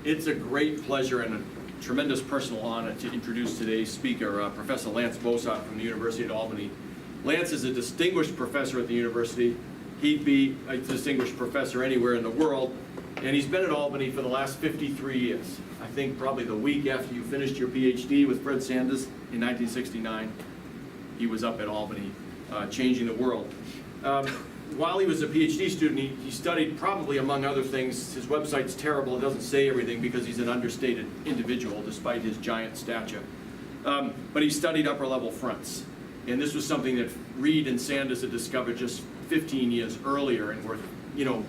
It's a great pleasure and a tremendous personal honor to introduce today's speaker, Professor Lance Bosart from the University of Albany. Lance is a distinguished professor at the university. He'd be a distinguished professor anywhere in the world, and he's been at Albany for the last 53 years. I think probably the week after you finished your PhD with Fred Sanders in 1969, he was up at Albany changing the world. While he was a PhD student, he studied, probably among other things, his website's terrible, it doesn't say everything because he's an understated individual despite his giant stature. But he studied upper level fronts. And this was something that Reed and Sanders had discovered just 15 years earlier and were,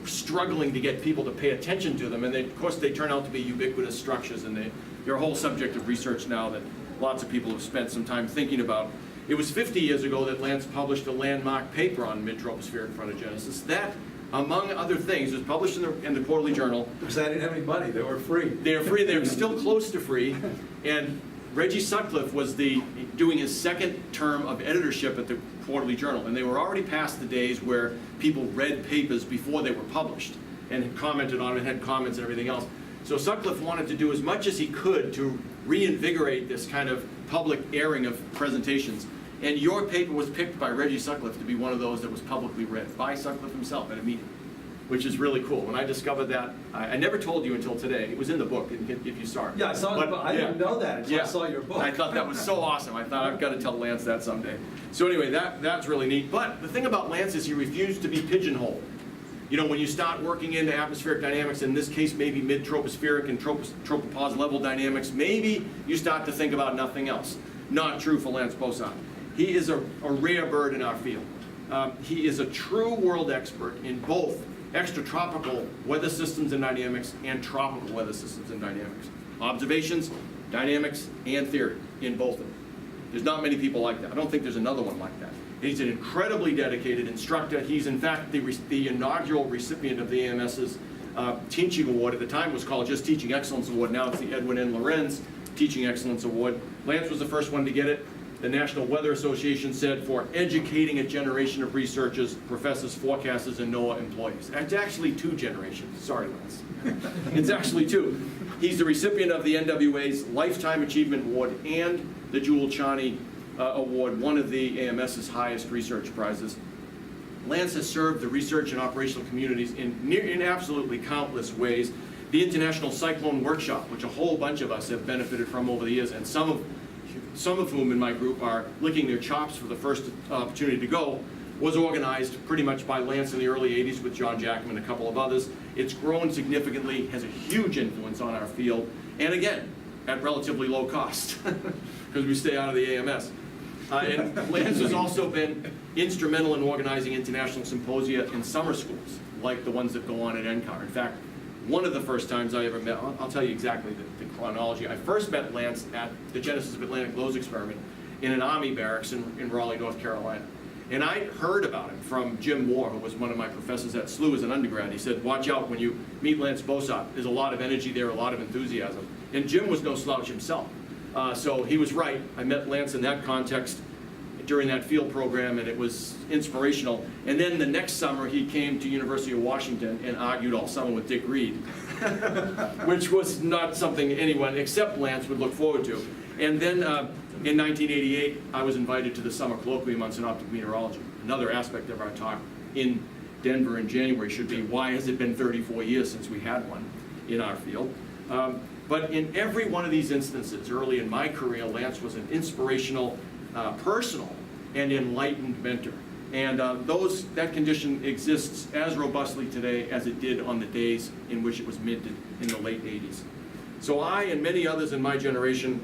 struggling to get people to pay attention to them. And of course they turn out to be ubiquitous structures, and they're a whole subject of research now that lots of people have spent some time thinking about. It was 50 years ago that Lance published a landmark paper on mid-tropospheric frontogenesis. That, among other things, was published in the Quarterly Journal. Because I didn't have any money, they were free. They're free, they're still close to free. And Reggie Sutcliffe was doing his second term of editorship at the Quarterly Journal, and they were already past the days where people read papers before they were published and had commented on it, had comments and everything else. So Sutcliffe wanted to do as much as he could to reinvigorate this kind of public airing of presentations. And your paper was picked by Reggie Sutcliffe to be one of those that was publicly read by Sutcliffe himself at a meeting, which is really cool. When I discovered that, I never told you until today. It was in the book, if you saw it. Yeah, I saw it, but I didn't know that until I saw your book. I thought that was so awesome. I thought I've got to tell Lance that someday. So anyway, that's really neat. But the thing about Lance is he refused to be pigeonholed. When you start working into atmospheric dynamics, in this case maybe mid-tropospheric and tropopause level dynamics, maybe you start to think about nothing else. Not true for Lance Bosart. He is a rare bird in our field. He is a true world expert in both extratropical weather systems and dynamics and tropical weather systems and dynamics. Observations, dynamics, and theory in both of them. There's not many people like that. I don't think there's another one like that. He's an incredibly dedicated instructor. He's in fact the inaugural recipient of the AMS's Teaching Award. At the time it was called just Teaching Excellence Award. Now it's the Edwin N. Lorenz Teaching Excellence Award. Lance was the first one to get it. The National Weather Association said for educating a generation of researchers, professors, forecasters, and NOAA employees. It's actually 2 generations. Sorry, Lance. It's actually 2. He's the recipient of the NWA's Lifetime Achievement Award and the Jewel Charney Award, one of the AMS's highest research prizes. Lance has served the research and operational communities in absolutely countless ways. The International Cyclone Workshop, which a whole bunch of us have benefited from over the years, and some of whom in my group are licking their chops for the first opportunity to go, was organized pretty much by Lance in the early 80s with John Jackman and a couple of others. It's grown significantly, has a huge influence on our field, and again, at relatively low cost, because we stay out of the AMS. And Lance has also been instrumental in organizing international symposia in summer schools, like the ones that go on at NCAR. In fact, one of the first times I ever met, I'll tell you exactly the chronology. I first met Lance at the Genesis of Atlantic Lows experiment in an Army barracks in Raleigh, North Carolina. And I heard about him from Jim Moore, who was one of my professors at SLU as an undergrad. He said, watch out when you meet Lance Bosart. There's a lot of energy there, a lot of enthusiasm. And Jim was no slouch himself. So he was right. I met Lance in that context during that field program, and it was inspirational. And then the next summer, he came to University of Washington and argued all summer with Dick Reed, which was not something anyone except Lance would look forward to. And then in 1988, I was invited to the summer colloquium on synoptic meteorology. Another aspect of our talk in Denver in January should be, why has it been 34 years since we had one in our field? But in every one of these instances, early in my career, Lance was an inspirational, personal, and enlightened mentor. And that condition exists as robustly today as it did on the days in which it was minted in the late 80s. So I and many others in my generation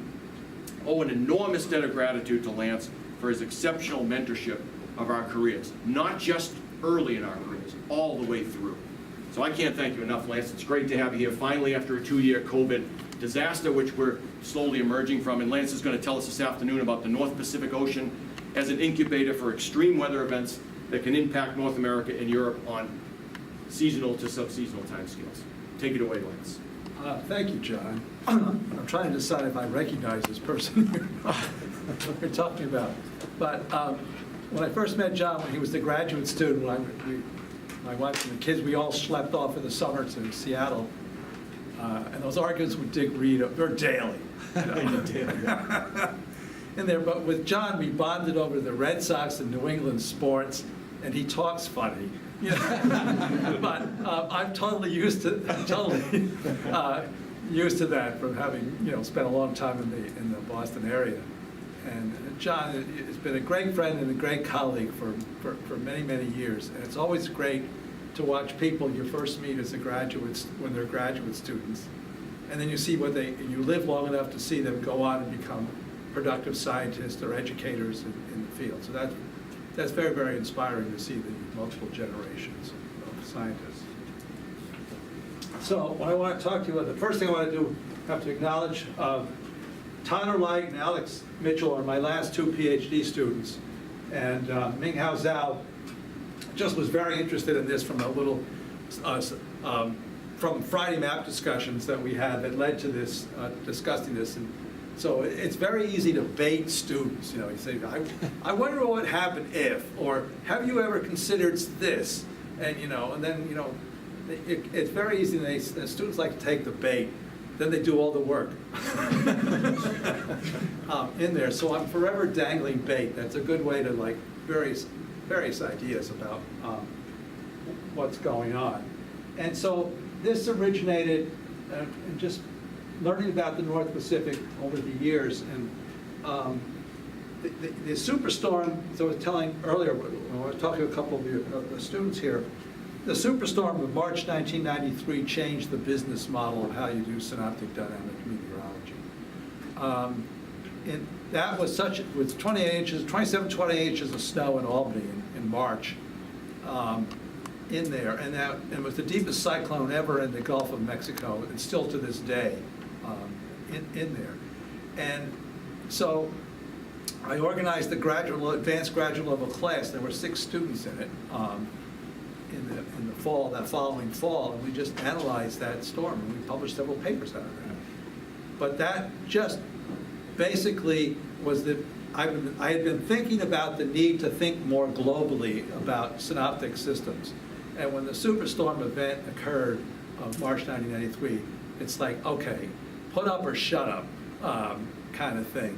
owe an enormous debt of gratitude to Lance for his exceptional mentorship of our careers, not just early in our careers, all the way through. So I can't thank you enough, Lance. It's great to have you here finally after a 2-year COVID disaster, which we're slowly emerging from. And Lance is going to tell us this afternoon about the North Pacific Ocean as an incubator for extreme weather events that can impact North America and Europe on seasonal to sub-seasonal timescales. Take it away, Lance. Thank you, John. I'm trying to decide if I recognize this person we're talking about. But when I first met John, when he was the graduate student, my wife and the kids, we all schlepped off in the summer to Seattle. And those arguments with Dick Reed are daily. In there, but with John, we bonded over the Red Sox and New England sports, and he talks funny. But I'm totally used to used to that from having spent a long time in the Boston area. And John has been a great friend and a great colleague for many, many years. And it's always great to watch people you first meet as graduates when they're graduate students, and then you see you live long enough to see them go on and become productive scientists or educators in the field. So that's very, very inspiring to see the multiple generations of scientists. So what I want to talk to you about, the first thing I want to do, have to acknowledge, Tanner Light and Alex Mitchell are my last two PhD students, and Minghao Zhao just was very interested in this from a little, from Friday map discussions that we had that led to this, discussing this. And so it's very easy to bait students. You say, I wonder what would happen if, or have you ever considered this? And and then it's very easy. The students like to take the bait. Then they do all the work in there. So I'm forever dangling bait. That's a good way to various ideas about what's going on. And so this originated in just learning about the North Pacific over the years. And the superstorm, so I was telling earlier, when I was talking to a couple of the students here, the superstorm of March 1993 changed the business model of how you do synoptic dynamic meteorology. And that was with 27, 28 inches of snow in Albany in March in there. And it was the deepest cyclone ever in the Gulf of Mexico, and still to this day in there. And so I organized the advanced graduate level class. There were 6 students in it in the fall, that following fall, and we just analyzed that storm, and we published several papers out of that. But that just basically was I had been thinking about the need to think more globally about synoptic systems. And when the superstorm event occurred of March 1993, it's like, okay, put up or shut up kind of thing.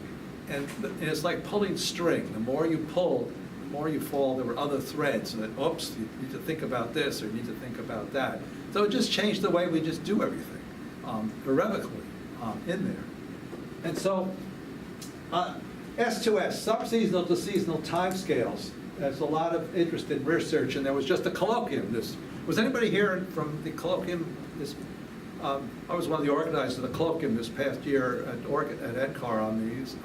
And it's like pulling string. The more you pull, the more you fall. There were other threads that, oops, you need to think about this or you need to think about that. So it just changed the way we just do everything irrevocably in there. And so S2S, subseasonal to seasonal timescales. There's a lot of interest in research, and there was just a colloquium. Was anybody here from the colloquium? I was one of the organizers of the colloquium this past year at NCAR on these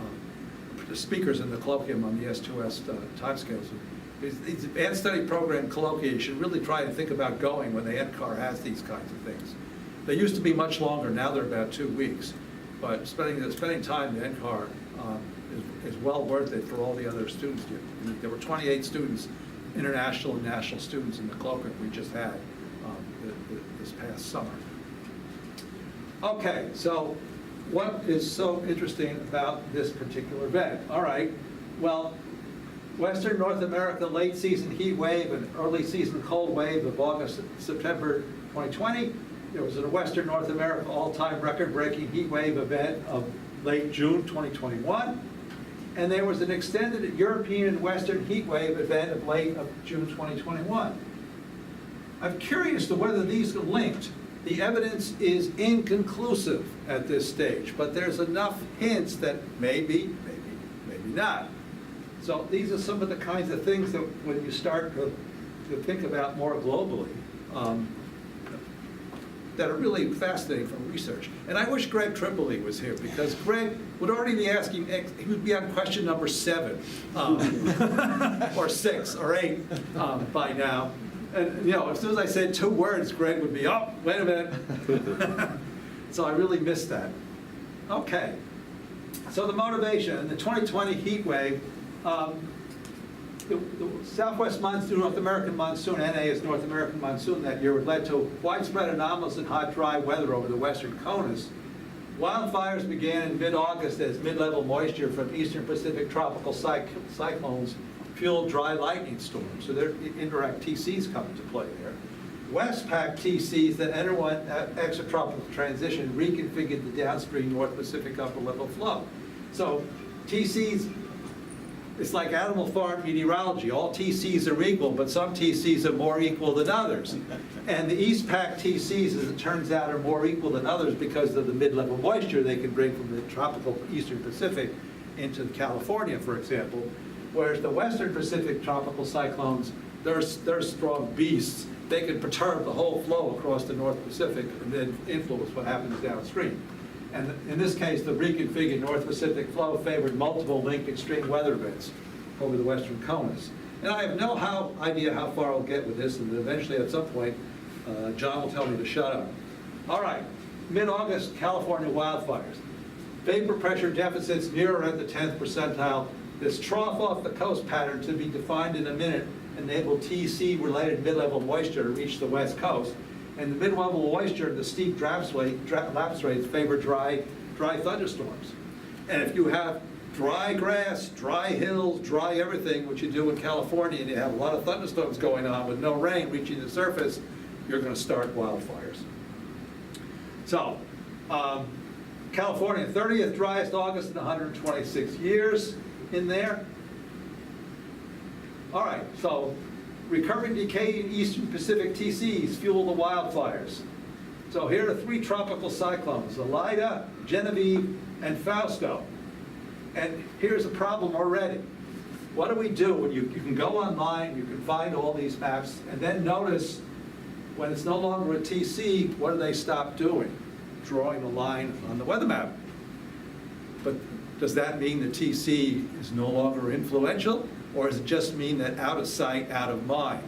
speakers in the colloquium on the S2S timescales. These advanced study program colloquia, you should really try and think about going when the NCAR has these kinds of things. They used to be much longer. Now they're about 2 weeks. But spending time in NCAR is well worth it for all the other students. There were 28 students, international and national students in the colloquium we just had this past summer. Okay, so what is so interesting about this particular event? All right, well, Western North America late season heat wave and early season cold wave of August, September 2020. There was a Western North America all-time record-breaking heat wave event of late June 2021. And there was an extended European and Western heat wave event of late of June 2021. I'm curious to whether these are linked. The evidence is inconclusive at this stage, but there's enough hints that maybe not. So these are some of the kinds of things that when you start to think about more globally, that are really fascinating from research. And I wish Greg Tripoli was here, because Greg would already be asking, he would be on question number 7, or 6, or 8 by now. And as soon as I said 2 words, Greg would be, oh, wait a minute. So I really missed that. Okay, so the motivation, the 2020 heat wave, the Southwest monsoon, North American monsoon, NA is North American monsoon that year, led to widespread anomalous and hot, dry weather over the western CONUS. Wildfires began in mid-August as mid-level moisture from eastern Pacific tropical cyclones fueled dry lightning storms. So their indirect TCs come into play there. Westpac TCs that underwent extratropical transition reconfigured the downstream North Pacific upper level flow. So TCs, it's like animal farm meteorology. All TCs are equal, but some TCs are more equal than others. And the Eastpac TCs, as it turns out, are more equal than others because of the mid-level moisture they can bring from the tropical Eastern Pacific into California, for example. Whereas the Western Pacific tropical cyclones, they're strong beasts. They can perturb the whole flow across the North Pacific and then influence what happens downstream. And in this case, the reconfigured North Pacific flow favored multiple linked extreme weather events over the western CONUS. And I have no idea how far I'll get with this, and eventually at some point, John will tell me to shut up. All right, mid-August, California wildfires. Vapor pressure deficits near or at the 10th percentile. This trough off the coast pattern, to be defined in a minute, enabled TC-related mid-level moisture to reach the west coast. And the mid-level moisture and the steep lapse rates favor dry thunderstorms. And if you have dry grass, dry hills, dry everything, which you do in California, and you have a lot of thunderstorms going on with no rain reaching the surface, you're going to start wildfires. So, California, 30th driest August in 126 years in there. All right, so recurving decaying Eastern Pacific TCs fuel the wildfires. So here are 3 tropical cyclones, Elida, Genevieve, and Fausto. And here's a problem already. What do we do when you can go online, you can find all these maps, and then notice when it's no longer a TC, what do they stop doing? Drawing a line on the weather map. But does that mean the TC is no longer influential? Or does it just mean that out of sight, out of mind?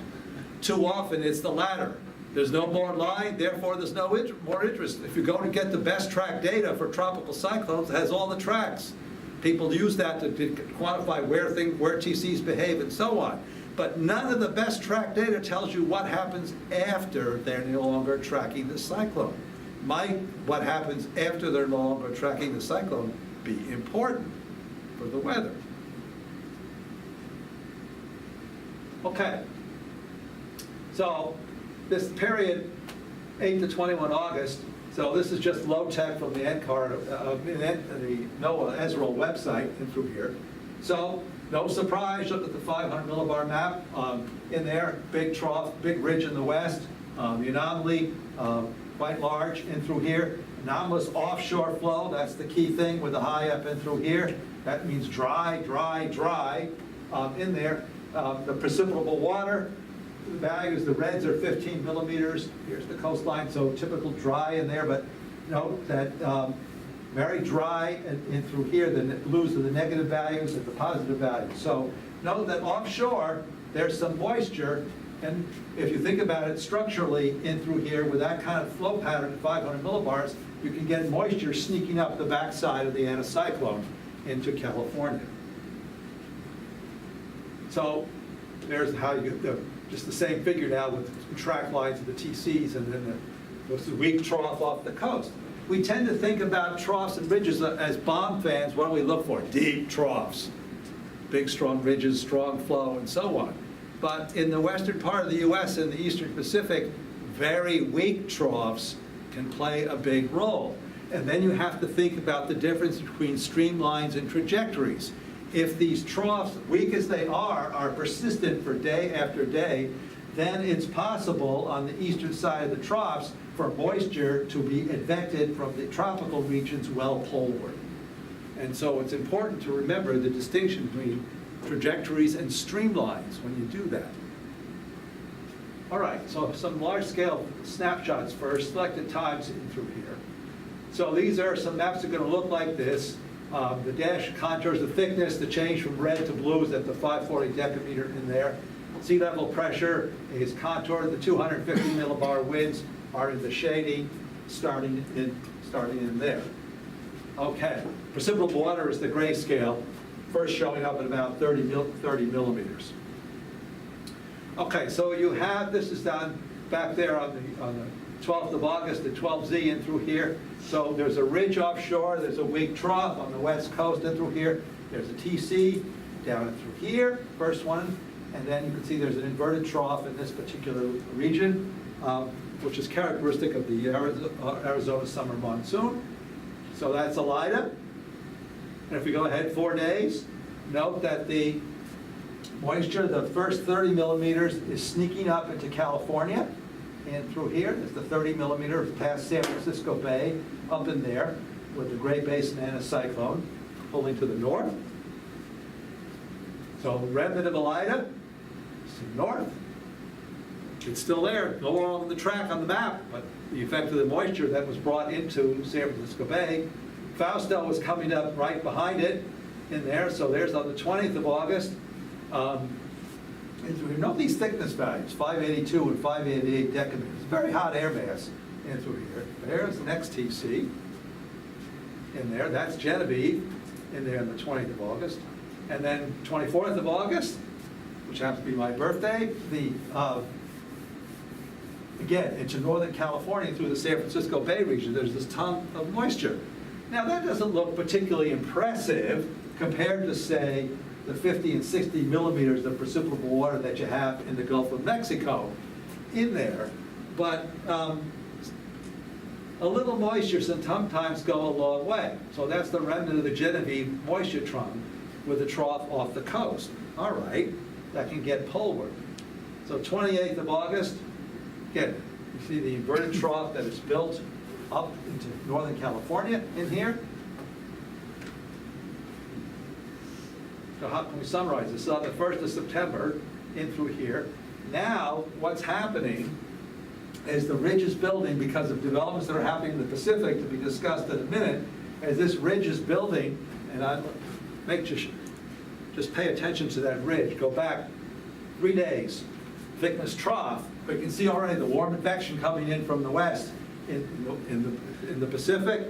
Too often it's the latter. There's no more line, therefore there's no more interest. If you go to get the best track data for tropical cyclones, it has all the tracks. People use that to quantify where TCs behave and so on. But none of the best track data tells you what happens after they're no longer tracking the cyclone. Might what happens after they're no longer tracking the cyclone be important for the weather? Okay, so this period, 8 to 21 August, so this is just low tech from the NCAR, the NOAA Esrel website and through here. So no surprise, look at the 500 millibar map in there, big trough, big ridge in the west, the anomaly, quite large in through here. Anomalous offshore flow, that's the key thing with the high up in through here. That means dry, dry, dry in there. The precipitable water, the values, the reds are 15 millimeters. Here's the coastline, so typical dry in there, but note that very dry in through here, then the blues are the negative values and the positive values. So note that offshore, there's some moisture, and if you think about it structurally in through here with that kind of flow pattern at 500 millibars, you can get moisture sneaking up the backside of the anticyclone into California. So there's how you get just the same figure now with track lines of the TCs and then the weak trough off the coast. We tend to think about troughs and ridges as bomb fans. What do we look for? Deep troughs, big strong ridges, strong flow, and so on. But in the western part of the US and the Eastern Pacific, very weak troughs can play a big role. And then you have to think about the difference between streamlines and trajectories. If these troughs, weak as they are persistent for day after day, then it's possible on the eastern side of the troughs for moisture to be advected from the tropical regions well poleward. And so it's important to remember the distinction between trajectories and streamlines when you do that. All right, so some large-scale snapshots for selected times in through here. So these are some maps that are going to look like this. The dash contours the thickness, the change from red to blue is at the 540 decameter in there. Sea level pressure is contoured. The 250 millibar winds are in the shading, starting in there. Okay, precipitable water is the grayscale, first showing up at about 30 millimeters. Okay, so you have, this is down back there on the 12th of August, the 12Z in through here. So there's a ridge offshore, there's a weak trough on the west coast in through here. There's a TC down in through here, first one. And then you can see there's an inverted trough in this particular region. which is characteristic of the Arizona summer monsoon. So that's Elida. And if we go ahead 4 days, note that the moisture, the first 30 millimeters is sneaking up into California and through here. There's the 30 millimeters past San Francisco Bay up in there with the Great Basin anticyclone pulling to the north. So remnant of Elida is to the north. It's still there, go along the track on the map, but the effect of the moisture that was brought into San Francisco Bay. Fausto was coming up right behind it in there, so there's on the 20th of August. And we know these thickness values, 582 and 588 decameters. Very hot air mass in through here. There's the next TC in there. That's Genevieve in there on the 20th of August. And then 24th of August, which happens to be my birthday, again, into Northern California through the San Francisco Bay region, there's this ton of moisture. Now, that doesn't look particularly impressive compared to, say, the 50 and 60 millimeters of precipitable water that you have in the Gulf of Mexico in there. But a little moisture sometimes go a long way. So that's the remnant of the Genevieve moisture trunk with a trough off the coast. All right, that can get poleward. So 28th of August, again, you see the inverted trough that is built up into Northern California in here. So how can we summarize this? So on the 1st of September, in through here. Now, what's happening is the ridge is building because of developments that are happening in the Pacific, to be discussed in a minute. As this ridge is building, and I make just pay attention to that ridge. Go back 3 days, thickness trough, but you can see already the warm advection coming in from the west in the Pacific.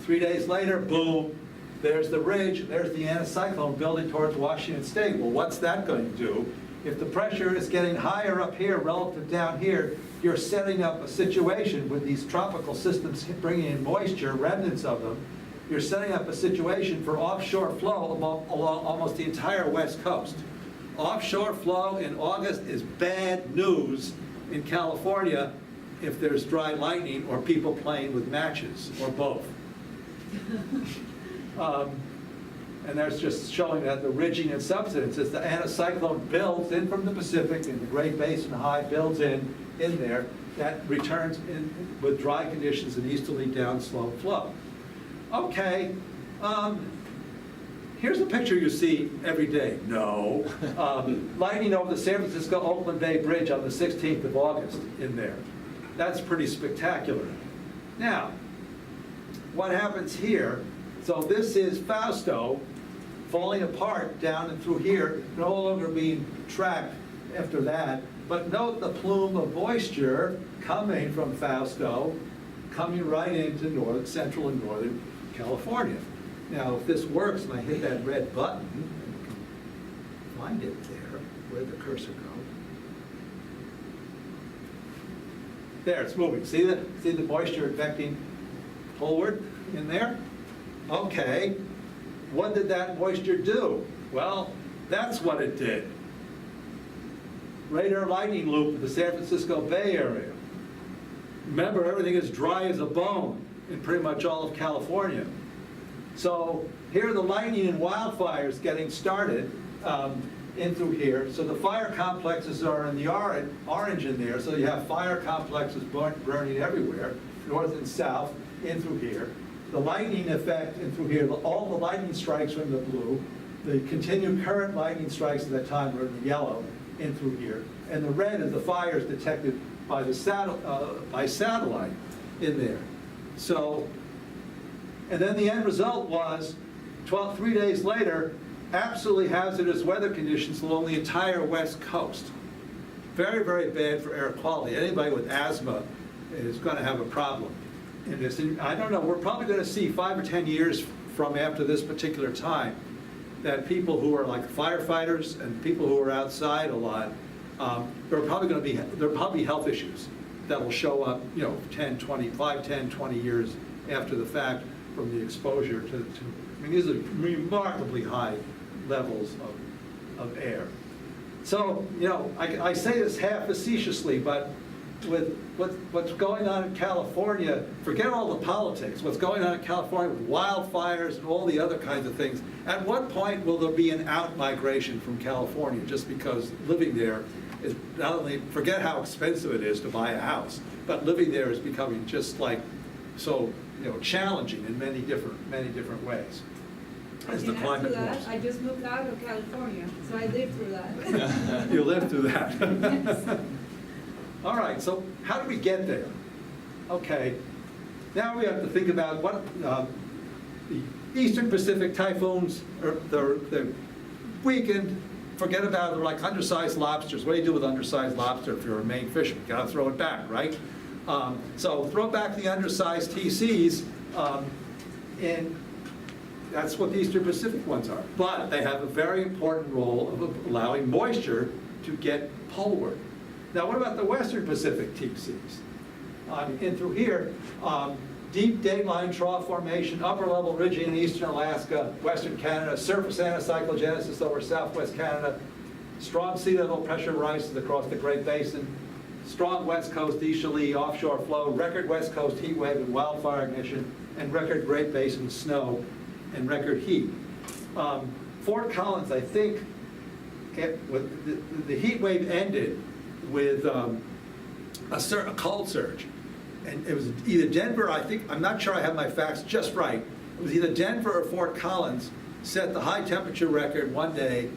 3 days later, boom, there's the ridge, there's the anticyclone building towards Washington State. Well, what's that going to do? If the pressure is getting higher up here relative down here, you're setting up a situation with these tropical systems bringing in moisture, remnants of them. You're setting up a situation for offshore flow along almost the entire west coast. Offshore flow in August is bad news in California if there's dry lightning or people playing with matches, or both. And that's just showing that the ridging and subsidence, as the anticyclone builds in from the Pacific and the Great Basin High builds in there, that returns in with dry conditions and easterly downslope flow. Okay, here's a picture you see every day. No. Lightning over the San Francisco-Oakland Bay Bridge on the 16th of August in there. That's pretty spectacular. Now, what happens here? So this is Fausto falling apart down and through here, no longer being tracked after that. But note the plume of moisture coming from Fausto, coming right into central and northern California. Now, if this works and I hit that red button, and can find it there, where'd the cursor go? There, it's moving. See the moisture advecting poleward in there? Okay, what did that moisture do? Well, that's what it did. Radar lightning loop of the San Francisco Bay Area. Remember, everything is dry as a bone in pretty much all of California. So here are the lightning and wildfires getting started in through here. So the fire complexes are in the orange in there. So you have fire complexes burning everywhere, north and south, in through here. The lightning effect in through here, all the lightning strikes are in the blue. The continued current lightning strikes at that time are in the yellow in through here. And the red is the fires detected by the satellite in there. So, and then the end result was 3 days later, absolutely hazardous weather conditions along the entire west coast. Very, very bad for air quality. Anybody with asthma is going to have a problem in this. And I don't know, we're probably going to see 5 or 10 years from after this particular time that people who are like firefighters and people who are outside a lot, there are probably health issues that will show up, 5, 10, 20 years after the fact from the exposure to I mean, these are remarkably high levels of air. So, I say this half facetiously, but with what's going on in California, forget all the politics, what's going on in California with wildfires and all the other kinds of things, at what point will there be an out-migration from California just because living there is not only, forget how expensive it is to buy a house, but living there is becoming just like so, challenging in many different ways. As the climate warms. I just moved out of California, so I lived through that. You lived through that. All right, so how do we get there? Okay, now we have to think about what the Eastern Pacific typhoons, they're weakened. Forget about it, they're like undersized lobsters. What do you do with undersized lobster if you're a Maine fisherman? You gotta throw it back, right? So throw back the undersized TCs, and that's what the Eastern Pacific ones are. But they have a very important role of allowing moisture to get poleward. Now, what about the Western Pacific TCs? In through here, deep dateline trough formation, upper level ridging in eastern Alaska, western Canada, surface anticyclogenesis over southwest Canada, strong sea level pressure rises across the Great Basin, strong west coast easterly offshore flow, record west coast heat wave and wildfire ignition, and record Great Basin snow and record heat. Fort Collins, I think, the heat wave ended with a cold surge. And it was either Denver, I'm not sure I have my facts just right. It was either Denver or Fort Collins set the high temperature record one day,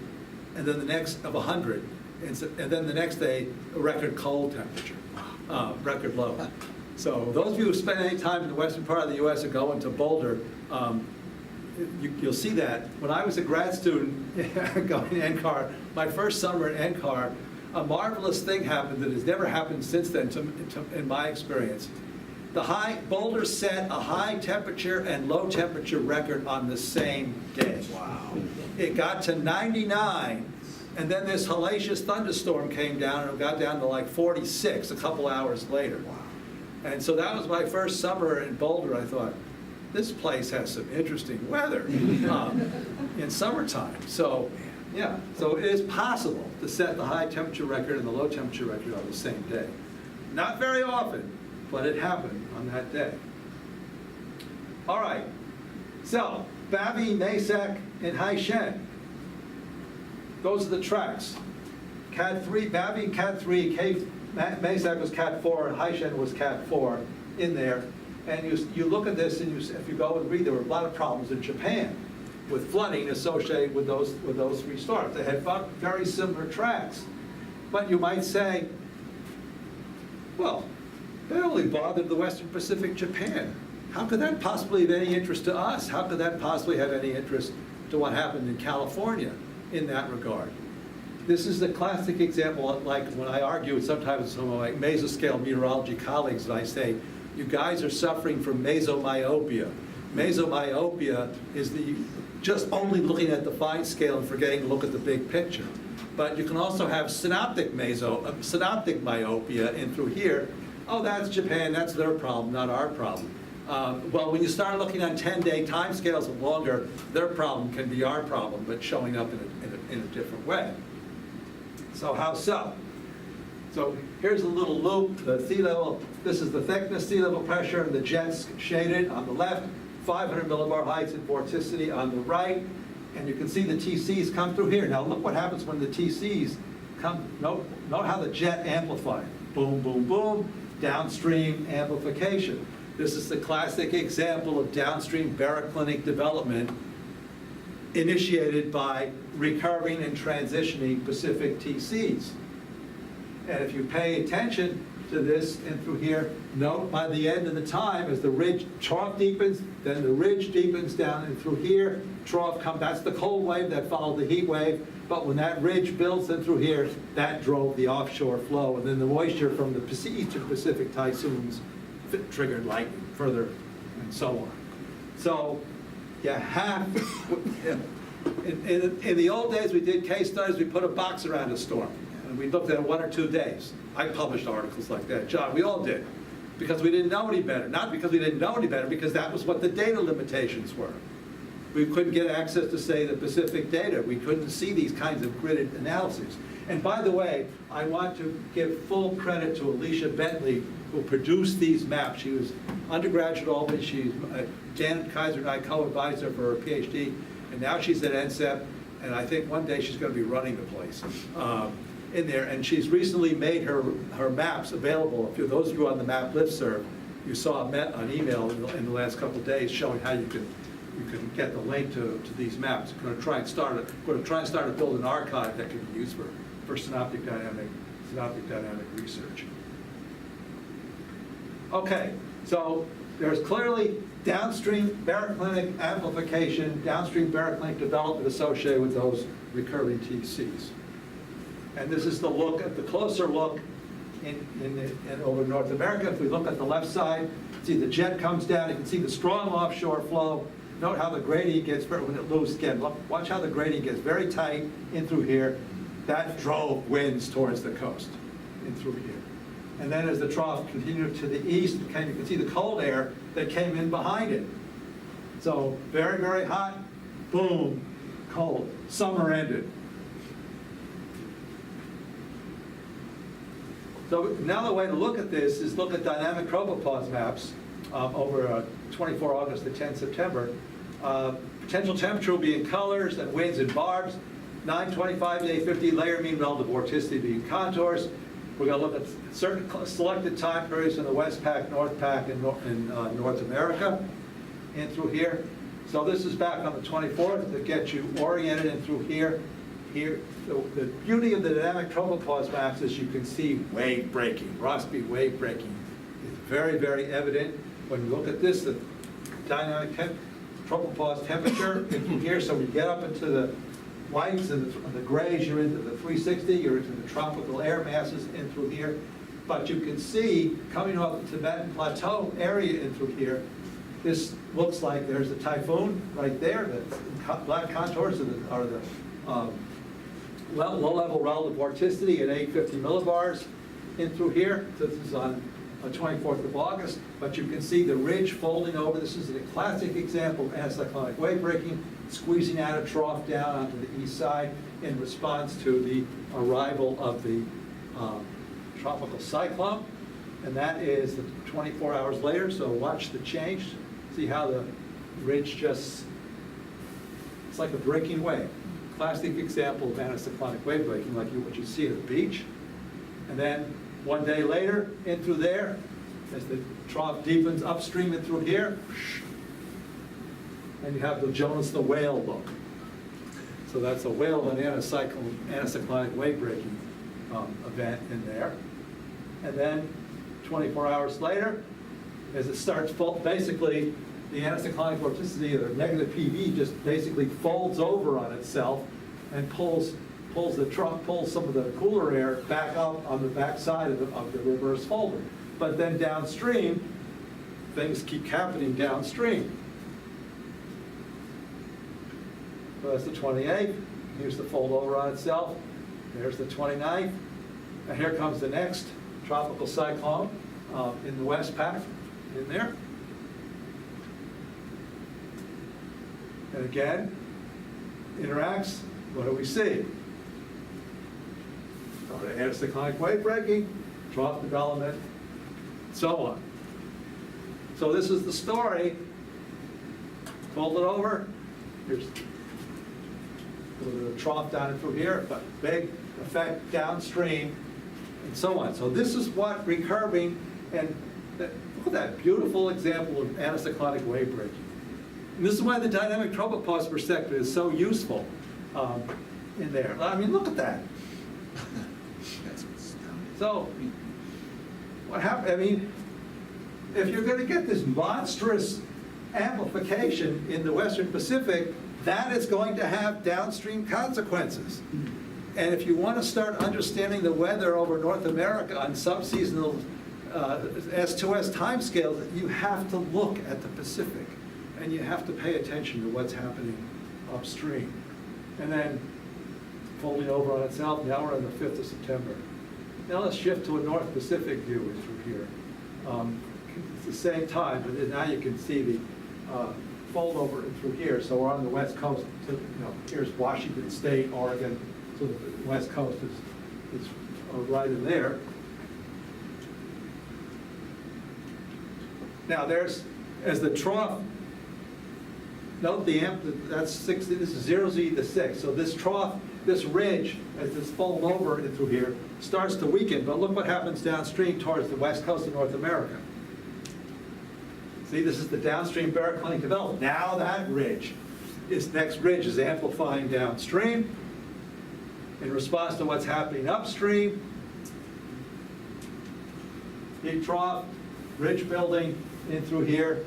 and then the next of 100, and then the next day a record cold temperature, record low. So those of you who spend any time in the western part of the U.S. and go into Boulder, you'll see that. When I was a grad student going to NCAR, my first summer at NCAR, a marvelous thing happened that has never happened since then in my experience. Boulder set a high temperature and low temperature record on the same day. Wow. It got to 99, and then this hellacious thunderstorm came down, and it got down to like 46 a couple hours later. Wow. And so that was my first summer in Boulder. I thought, this place has some interesting weather in summertime. So, yeah, so it is possible to set the high temperature record and the low temperature record on the same day. Not very often, but it happened on that day. All right, so Bavi, Maysak, and Haishen. Those are the tracks. Cat 3, Bavi and Cat 3, Maysak was Cat 4, and Haishen was Cat 4 in there. And you look at this, and if you go and read, there were a lot of problems in Japan with flooding associated with those three storms. They had very similar tracks. But you might say, well, they only bothered the Western Pacific Japan. How could that possibly have any interest to us? How could that possibly have any interest to what happened in California in that regard? This is the classic example, like when I argue sometimes with some of my mesoscale meteorology colleagues, and I say, you guys are suffering from mesomyopia. Mesomyopia is just only looking at the fine scale and forgetting to look at the big picture. But you can also have synoptic myopia in through here. Oh, that's Japan, that's their problem, not our problem. Well, when you start looking on 10-day time scales and longer, their problem can be our problem, but showing up in a different way. So how so? So here's a little loop, the sea level, this is the thickness, sea level pressure, and the jets shaded on the left, 500 millibar heights and vorticity on the right, and you can see the TCs come through here. Now look what happens when the TCs come, note how the jet amplified. Boom, boom, boom, downstream amplification. This is the classic example of downstream baroclinic development initiated by recurving and transitioning Pacific TCs. And if you pay attention to this and through here, note by the end of the time, as the ridge trough deepens, then the ridge deepens down and through here, trough comes, that's the cold wave that followed the heat wave, but when that ridge builds in through here, that drove the offshore flow, and then the moisture from the Eastern Pacific typhoons triggered lightning further, and so on. So you have, in the old days we did case studies, we put a box around a storm. And we looked at it 1 or 2 days. I published articles like that. John, we all did. Because we didn't know any better. Not because we didn't know any better, because that was what the data limitations were. We couldn't get access to, say, the Pacific data. We couldn't see these kinds of gridded analyses. And by the way, I want to give full credit to Alicia Bentley, who produced these maps. She was undergraduate at Albany. She's Janet Kaiser and I co-advised her for her PhD, and now she's at NCEP, and I think one day she's going to be running the place in there. And she's recently made her maps available. For those of you on the map listserv, you saw an email in the last couple of days showing how you can get the link to these maps. We're going to try and start to build an archive that can be used for synoptic dynamic research. Okay, so there's clearly downstream baroclinic amplification, downstream baroclinic development associated with those recurving TCs. And this is the closer look in over North America. If we look at the left side, see the jet comes down, you can see the strong offshore flow. Note how the gradient gets, when it moves again, watch how the gradient gets very tight in through here. That drove winds towards the coast in through here. And then as the trough continued to the east, you can see the cold air that came in behind it. So very, very hot, boom, cold. Summer ended. So now the way to look at this is look at dynamic tropopause maps over 24 August to 10 September. Potential temperature will be in colors and winds in barbs. 925 to 850 layer mean relative vorticity being contours. We're going to look at certain selected time periods in the West Pac, North Pac, and North America, in through here. So this is back on the 24th to get you oriented in through here. Here, the beauty of the dynamic tropopause maps is you can see wave breaking, Rossby wave breaking is very, very evident. When you look at this, the dynamic tropopause temperature in through here, so we get up into the whites and the grays, you're into the 360, you're into the tropical air masses in through here. But you can see, coming off the Tibetan Plateau area in through here, this looks like there's a typhoon right there. The black contours are the low-level relative vorticity at 850 millibars in through here. So this is on 24th of August. But you can see the ridge folding over. This is a classic example of anticyclonic wave breaking, squeezing out a trough down onto the east side in response to the arrival of the tropical cyclone. And that is 24 hours later, so watch the change. See how the ridge just, it's like a breaking wave. Classic example of anticyclonic wave breaking, like what you see at the beach. And then one day later, in through there, as the trough deepens upstream and through here, and you have the Jonas the whale look. So that's a whale of an anticyclonic wave breaking event in there. And then 24 hours later, as it starts, basically the anticyclonic vorticity, or negative PV, just basically folds over on itself and pulls some of the cooler air back up on the back side of the reverse folder. But then downstream, things keep happening downstream. So that's the 28th. Here's the fold over on itself. There's the 29th. And here comes the next tropical cyclone in the West Pac, in there. And again, interacts. What do we see? So the anticyclonic wave breaking, trough development, so on. So this is the story. Fold it over. Here's a little bit of trough down through here, but big effect downstream, and so on. So this is what recurving, and look at that beautiful example of anticyclonic wave breaking. And this is why the dynamic tropopause perspective is so useful in there. I mean, look at that. So what happened? I mean, if you're going to get this monstrous amplification in the Western Pacific, that is going to have downstream consequences. And if you want to start understanding the weather over North America on subseasonal S2S timescales, you have to look at the Pacific, and you have to pay attention to what's happening upstream. And then folding over on itself, now we're on the 5th of September. Now let's shift to a North Pacific view through here. It's the same time, but now you can see the fold over through here, so we're on the west coast. So, here's Washington State, Oregon, so the west coast is right in there. Now there's, as the trough, note that's 60, this is 0Z to 6. So this trough, this ridge, as this fold over and through here, starts to weaken. But look what happens downstream towards the west coast of North America. See, this is the downstream baroclinic development. Now that ridge, this next ridge is amplifying downstream in response to what's happening upstream. Big trough, ridge building in through here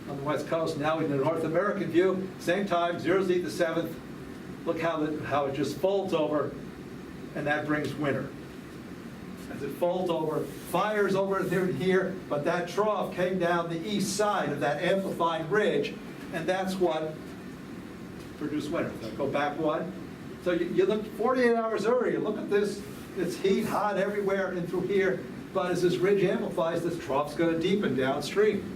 on the west coast. Now in the North American view, same time, 0Z to 7th. Look how it just folds over, and that brings winter. As it folds over, fires over here, but that trough came down the east side of that amplifying ridge, and that's what produced winter. So go back one. So you look 48 hours earlier, look at this. It's heat, hot everywhere and through here, but as this ridge amplifies, this trough's going to deepen downstream.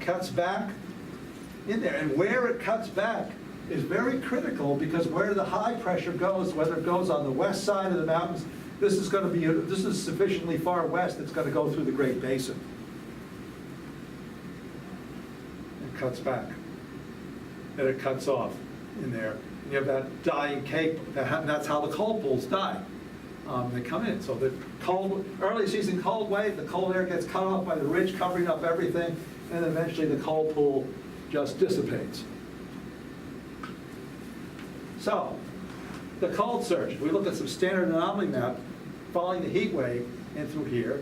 Cuts back in there, and where it cuts back is very critical, because where the high pressure goes, whether it goes on the west side of the mountains, this is sufficiently far west, it's going to go through the Great Basin. It cuts back, and it cuts off in there. And you have that dying cape, that's how the cold pools die. They come in, so the early season cold wave, the cold air gets cut off by the ridge covering up everything, and eventually the cold pool just dissipates. So, the cold surge, if we look at some standard anomaly map following the heat wave in through here,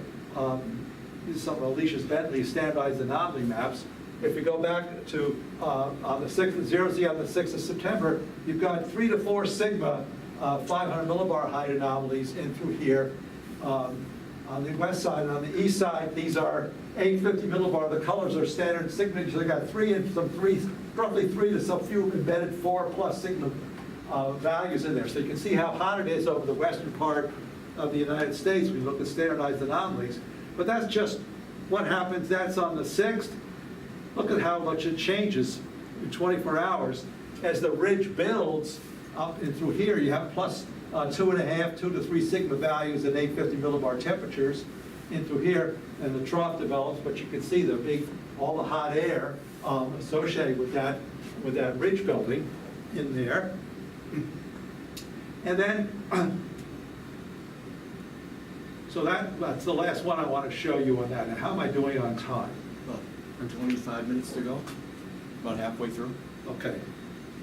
these are some of Alicia's Bentley's standardized anomaly maps. If we go back to on the 6th, 0Z on the 6th of September, you've got 3 to 4 sigma 500 millibar height anomalies in through here. On the west side and on the east side, these are 850 millibar. The colors are standard sigma. So they got roughly 3 to some few embedded 4+ sigma values in there. So you can see how hot it is over the western part of the United States when you look at standardized anomalies. But that's just what happens. That's on the 6th. Look at how much it changes in 24 hours. As the ridge builds up and through here, you have plus 2.5, 2 to 3 sigma values at 850 millibar temperatures in through here, and the trough develops, but you can see all the hot air associated with that ridge building in there. And then, so that's the last one I want to show you on that. Now, how am I doing on time? About 25 minutes to go, about halfway through. Okay.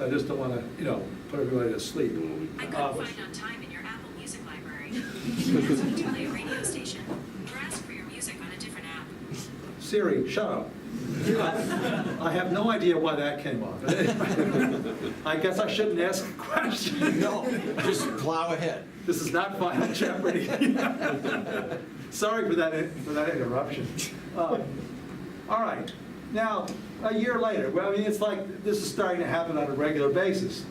I just don't want to, put everybody to sleep. I couldn't find on time in your Apple Music library. Ask to play a radio station or ask for your music on a different app. Siri, shut up. I have no idea why that came up. I guess I shouldn't ask a question. No, just plow ahead. This is not Final Jeopardy. Sorry for that interruption. All right. Now, a year later, well, I mean, it's like this is starting to happen on a regular basis.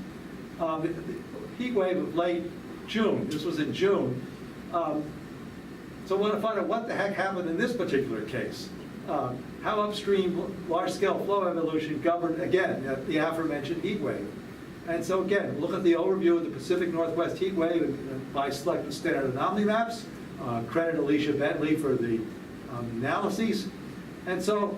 The heat wave of late June, this was in June. So I want to find out what the heck happened in this particular case. How upstream large-scale flow evolution governed, again, the aforementioned heat wave. And so again, look at the overview of the Pacific Northwest heat wave by selecting standard anomaly maps. Credit Alicia Bentley for the analyses. And so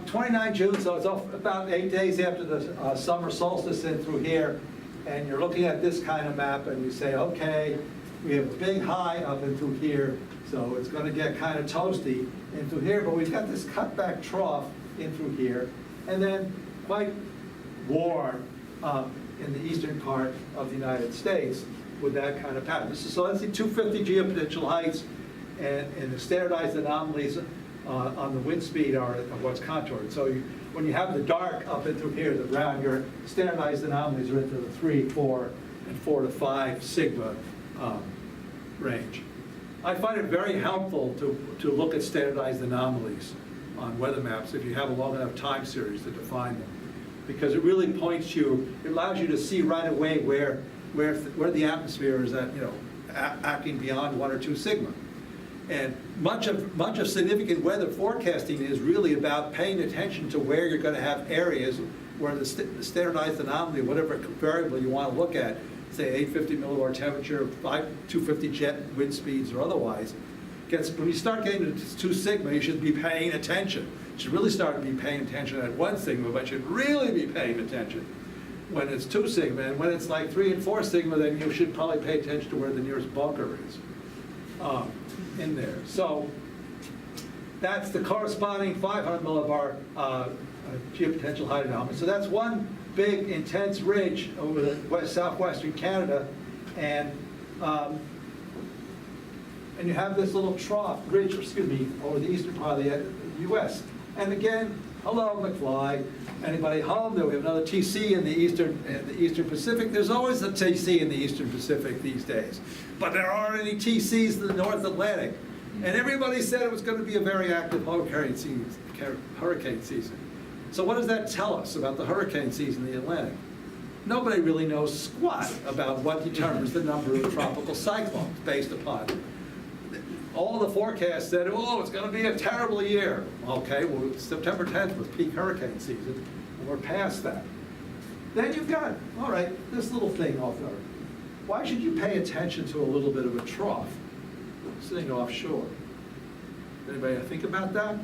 29 June, so it's about 8 days after the summer solstice in through here, and you're looking at this kind of map and you say, okay, we have a big high up and through here, so it's going to get kind of toasty in through here, but we've got this cutback trough in through here, and then quite warm in the eastern part of the United States with that kind of pattern. So let's see 250 geopotential heights, and the standardized anomalies on the wind speed are what's contoured. So when you have the dark up and through here, the brown, your standardized anomalies are into the 3, 4, and 4 to 5 sigma range. I find it very helpful to look at standardized anomalies on weather maps if you have a long enough time series to define them, because it really points you, it allows you to see right away where the atmosphere is at, acting beyond 1 or 2 sigma. And much of significant weather forecasting is really about paying attention to where you're going to have areas where the standardized anomaly, whatever variable you want to look at, say 850 millibar temperature, 250 jet wind speeds or otherwise, when you start getting to 2 sigma, you should be paying attention. You should really start to be paying attention at 1 sigma, but you should really be paying attention when it's 2 sigma. And when it's like 3 and 4 sigma, then you should probably pay attention to where the nearest bunker is in there. So that's the corresponding 500 millibar geopotential height anomaly. So that's one big intense ridge over the southwestern Canada, and you have this little trough ridge, over the eastern part of the U.S. And again, hello McFly. Anybody home? There we have another TC in the eastern Pacific. There's always a TC in the eastern Pacific these days, but there aren't any TCs in the North Atlantic. And everybody said it was going to be a very active hurricane season. So what does that tell us about the hurricane season in the Atlantic? Nobody really knows squat about what determines the number of tropical cyclones based upon all the forecasts said, oh, it's going to be a terrible year. Okay, well, September 10th was peak hurricane season, and we're past that. Then you've got, all right, this little thing off there. Why should you pay attention to a little bit of a trough sitting offshore? Anybody think about that?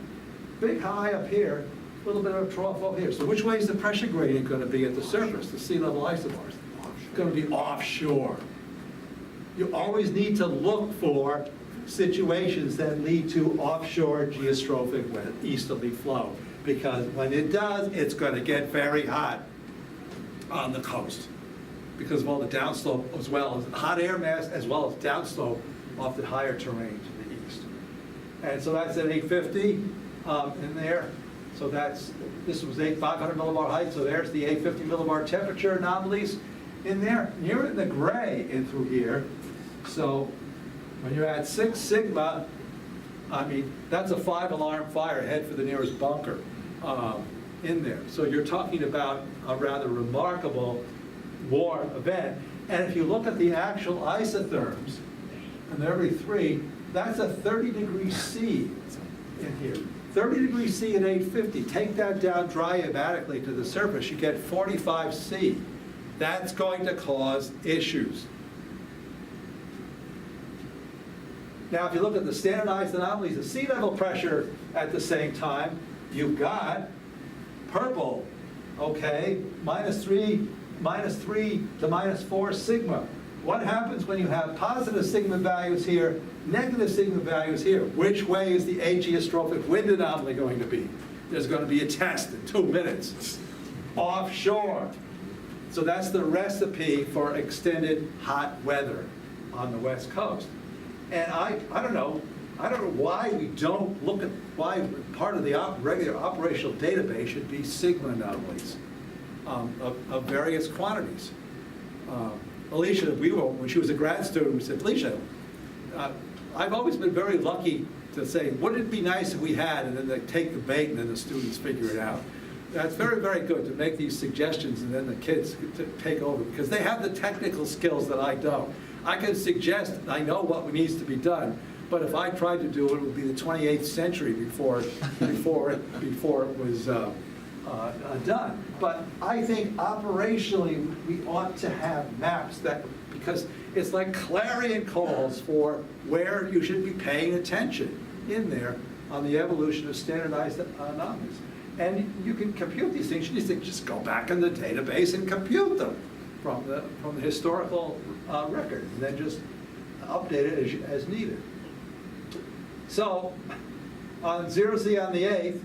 Big high up here, a little bit of a trough over here. So which way is the pressure gradient going to be at the surface, the sea level isobars? It's going to be offshore. You always need to look for situations that lead to offshore geostrophic easterly flow, because when it does, it's going to get very hot on the coast because of all the downslope, as well as hot air mass, as well as downslope off the higher terrain to the east. And so that's at 850 in there. So this was 500 millibar height, so there's the 850 millibar temperature anomalies in there. You're in the gray in through here. So when you're at 6 sigma, I mean, that's a 5-alarm fire. Head for the nearest bunker in there. So you're talking about a rather remarkable warm event. And if you look at the actual isotherms, and every 3, that's a 30 degrees C in here. 30 degrees C at 850. Take that down diabatically to the surface, you get 45 C. That's going to cause issues. Now, if you look at the standardized anomalies of sea level pressure at the same time, you've got purple, okay, -3 to -4 sigma. What happens when you have positive sigma values here, negative sigma values here? Which way is the ageostrophic wind anomaly going to be? There's going to be a test in 2 minutes. Offshore. So that's the recipe for extended hot weather on the West Coast. And I don't know why we don't look at, why part of the regular operational database should be sigma anomalies of various quantities. Alicia, when she was a grad student, we said, Alicia, I've always been very lucky to say, wouldn't it be nice if we had, and then they take the bait and then the students figure it out. That's very, very good to make these suggestions and then the kids to take over, because they have the technical skills that I don't. I can suggest, I know what needs to be done, but if I tried to do it, it would be the 28th century before it was done. But I think operationally, we ought to have maps that, because it's like clarion calls for where you should be paying attention in there on the evolution of standardized anomalies. And you can compute these things. You just go back in the database and compute them from the historical record, and then just update it as needed. So on 0Z on the 8th,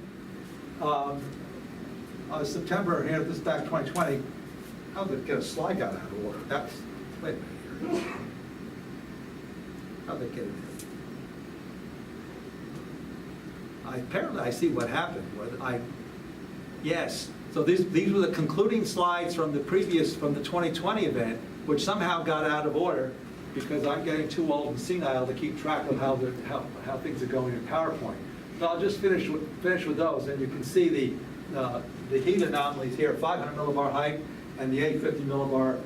September, here, this is back 2020, how did it get a slide gun out of water? That's, wait a minute here. How'd they get it here? Apparently I see what happened. Yes, so these were the concluding slides from the 2020 event, which somehow got out of order because I'm getting too old and senile to keep track of how things are going in PowerPoint. So I'll just finish with those, and you can see the heat anomalies here, 500 millibar height, and the 850 millibar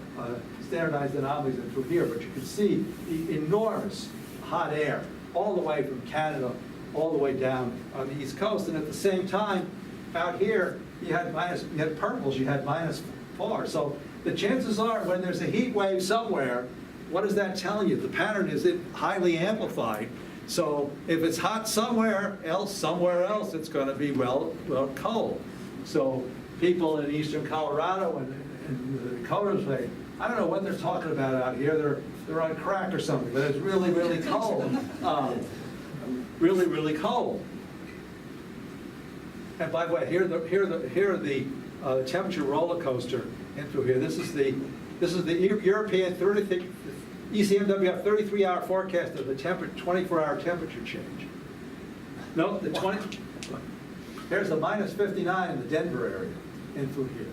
standardized anomalies through here. But you can see the enormous hot air all the way from Canada, all the way down on the East Coast. And at the same time, out here, you had purples, you had -4. So the chances are when there's a heat wave somewhere, what is that telling you? The pattern is it highly amplified. So if it's hot somewhere else it's going to be well cold. So people in eastern Colorado and the Dakotas say, I don't know what they're talking about out here. They're on crack or something, but it's really, really cold. Really, really cold. And by the way, here are the temperature roller coaster in through here. This is the European ECMWF 33-hour forecast of the 24-hour temperature change. Note the here's the -59 in the Denver area in through here.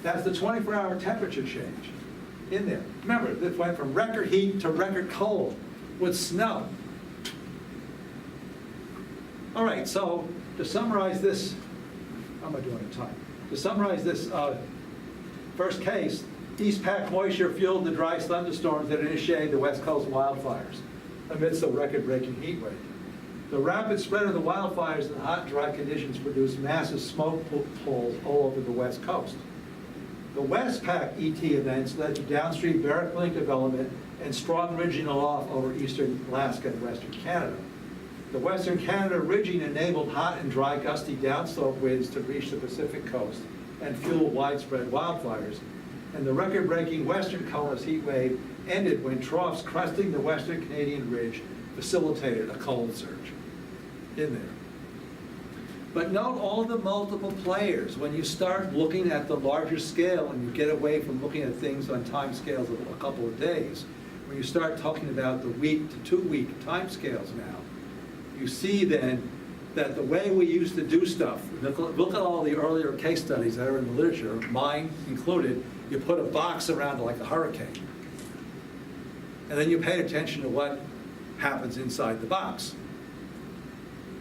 That's the 24-hour temperature change in there. Remember, it went from record heat to record cold with snow. All right, so to summarize this, how am I doing in time? To summarize this first case, East Pack moisture fueled the dry thunderstorms that initiated the West Coast wildfires amidst the record-breaking heat wave. The rapid spread of the wildfires and hot, dry conditions produced massive smoke pools all over the West Coast. The West Pack ET events led to downstream baroclinic development and strong ridging aloft over eastern Alaska and western Canada. The western Canada ridging enabled hot and dry gusty downslope winds to reach the Pacific coast and fuel widespread wildfires. And the record-breaking western CONUS heat wave ended when troughs cresting the western Canadian ridge facilitated a cold surge in there. But note all the multiple players. When you start looking at the larger scale and you get away from looking at things on time scales of a couple of days, when you start talking about the week to 2 week time scales now, you see then that the way we used to do stuff, look at all the earlier case studies that are in the literature, mine included, you put a box around it like a hurricane. And then you pay attention to what happens inside the box.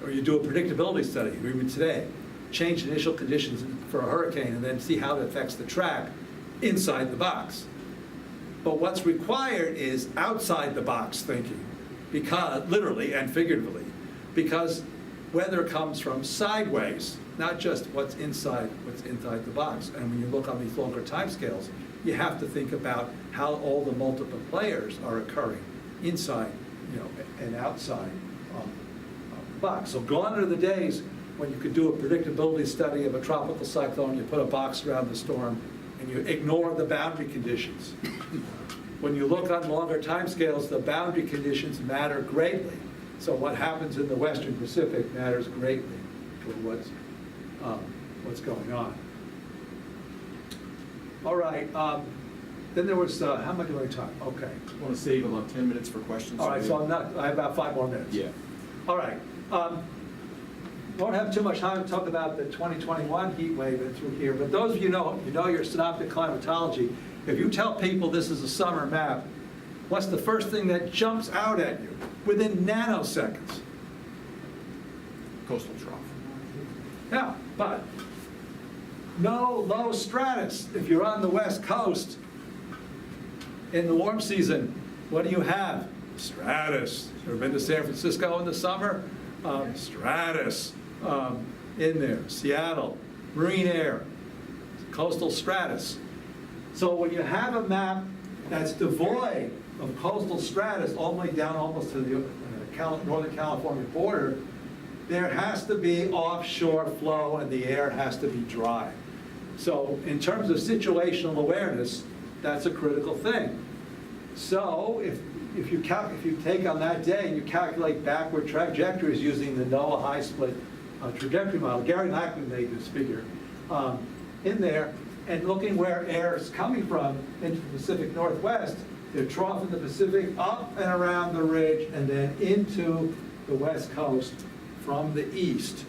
Or you do a predictability study, even today, change initial conditions for a hurricane and then see how it affects the track inside the box. But what's required is outside the box thinking, because literally and figuratively, because weather comes from sideways, not just what's inside the box. And when you look on these longer timescales, you have to think about how all the multiple players are occurring inside, and outside the box. So gone are the days when you could do a predictability study of a tropical cyclone, you put a box around the storm, and you ignore the boundary conditions. When you look on longer timescales, the boundary conditions matter greatly. So what happens in the Western Pacific matters greatly for what's going on. All right. Then there was, how am I doing time? Okay. I want to save about 10 minutes for questions. All right, so I have about 5 more minutes. Yeah. All right. Won't have too much time to talk about the 2021 heat wave and through here, but those of you know your synoptic climatology. If you tell people this is a summer map, what's the first thing that jumps out at you within nanoseconds? Coastal trough. Yeah, but no low stratus. If you're on the West Coast in the warm season, what do you have? Stratus. Ever been to San Francisco in the summer? Stratus in there. Seattle, marine air, coastal stratus. So when you have a map that's devoid of coastal stratus all the way down almost to the Northern California border, there has to be offshore flow and the air has to be dry. So in terms of situational awareness, that's a critical thing. So if you take on that day and you calculate backward trajectories using the NOAA high split trajectory model, Gary Lackman made this figure in there, and looking where air is coming from into the Pacific Northwest, the trough in the Pacific up and around the ridge and then into the West Coast from the east.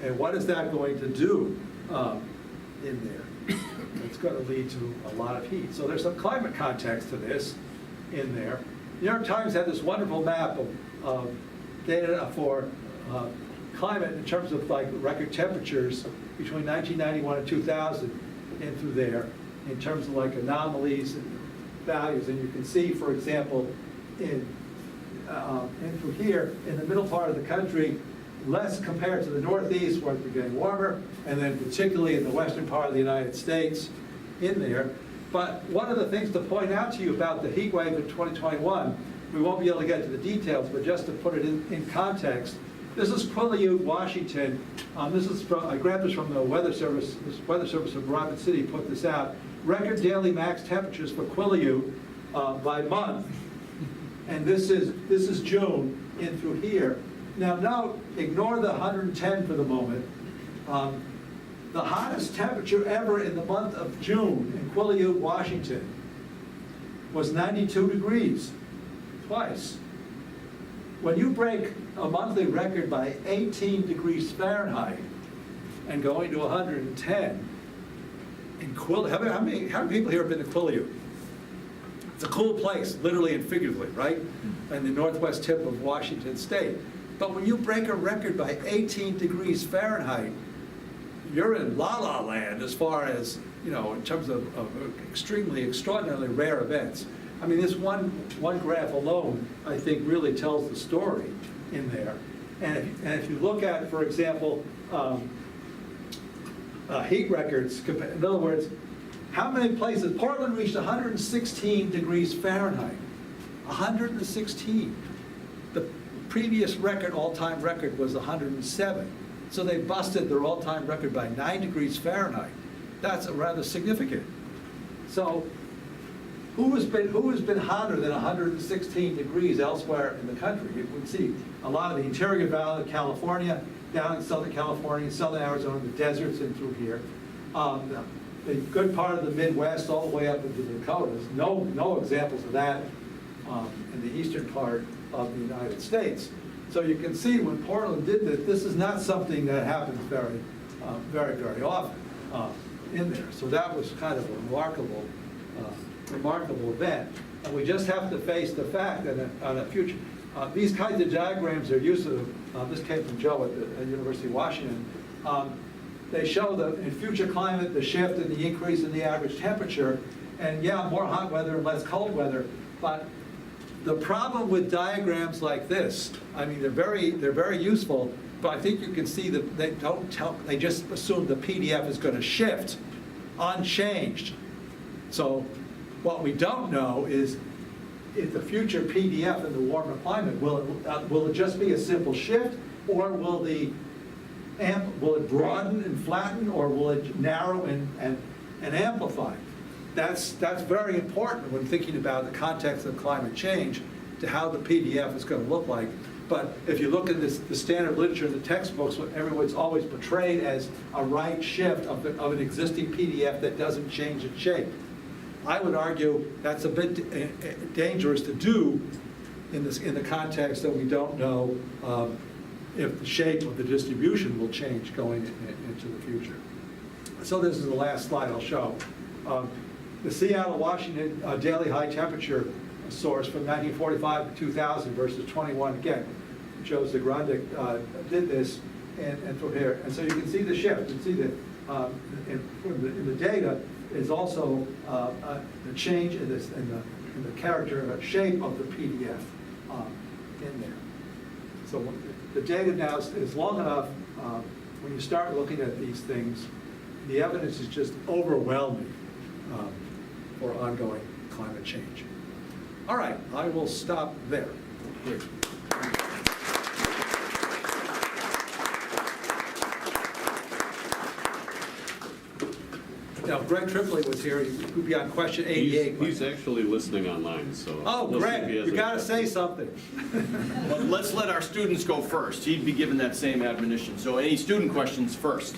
And what is that going to do in there? It's going to lead to a lot of heat. So there's some climate context to this in there. New York Times had this wonderful map of data for climate in terms of like record temperatures between 1991 and 2000 and through there in terms of like anomalies values. And you can see, for example, in through here, in the middle part of the country, less compared to the northeast where it's getting warmer, and then particularly in the western part of the United States in there. But one of the things to point out to you about the heat wave in 2021, we won't be able to get to the details, but just to put it in context, this is Quileute, Washington. This is from, I grabbed this from the Weather Service. This Weather Service of Rapid City put this out. Record daily max temperatures for Quileute by month. And this is June in through here. Now note, ignore the 110 for the moment. The hottest temperature ever in the month of June in Quileute, Washington was 92 degrees, twice. When you break a monthly record by 18 degrees Fahrenheit and going to 110 in Quileute, how many people here have been to Quileute? It's a cool place, literally and figuratively, right? In the northwest tip of Washington State. But when you break a record by 18 degrees Fahrenheit, you're in la-la land as far as, you know, in terms of extremely, extraordinarily rare events. I mean, this one graph alone, I think, really tells the story in there. And if you look at, for example, heat records, in other words, how many places, Portland reached 116 degrees Fahrenheit, 116. The previous record, all-time record, was 107. So they busted their all-time record by 9 degrees Fahrenheit. That's rather significant. So who has been hotter than 116 degrees elsewhere in the country? You can see a lot of the interior valley of California, down in Southern California, Southern Arizona, the deserts and through here. A good part of the Midwest, all the way up into the Dakotas. No examples of that in the eastern part of the United States. So you can see when Portland did this is not something that happens very often in there. So that was kind of a remarkable event. And we just have to face the fact that on a future, these kinds of diagrams are used to, this came from Joe at the University of Washington. They show in future climate, the shift and the increase in the average temperature. And yeah, more hot weather and less cold weather. But the problem with diagrams like this, I mean, they're very useful, but I think you can see that they just assume the PDF is going to shift unchanged. So what we don't know is if the future PDF in the warmer climate, will it just be a simple shift, or will it broaden and flatten, or will it narrow and amplify? That's very important when thinking about the context of climate change to how the PDF is going to look like. But if you look at the standard literature in the textbooks, everyone's always portrayed as a right shift of an existing PDF that doesn't change its shape. I would argue that's a bit dangerous to do in the context that we don't know if the shape of the distribution will change going into the future. So this is the last slide I'll show. The Seattle, Washington daily high temperature source from 1945 to 2000 versus 21. Again, Joe Zagrandic did this and from here. And so you can see the shift. You can see that in the data is also the change in the character shape of the PDF in there. So the data now is long enough. When you start looking at these things, the evidence is just overwhelming for ongoing climate change. All right, I will stop there. Great. Now, Greg Tripoli was here. He would be on question 88. He's actually listening online, so. Oh, we'll see if Greg, he has you any got to questions. say something. Well, let's let our students go first. He'd be given that same admonition. So any student questions first?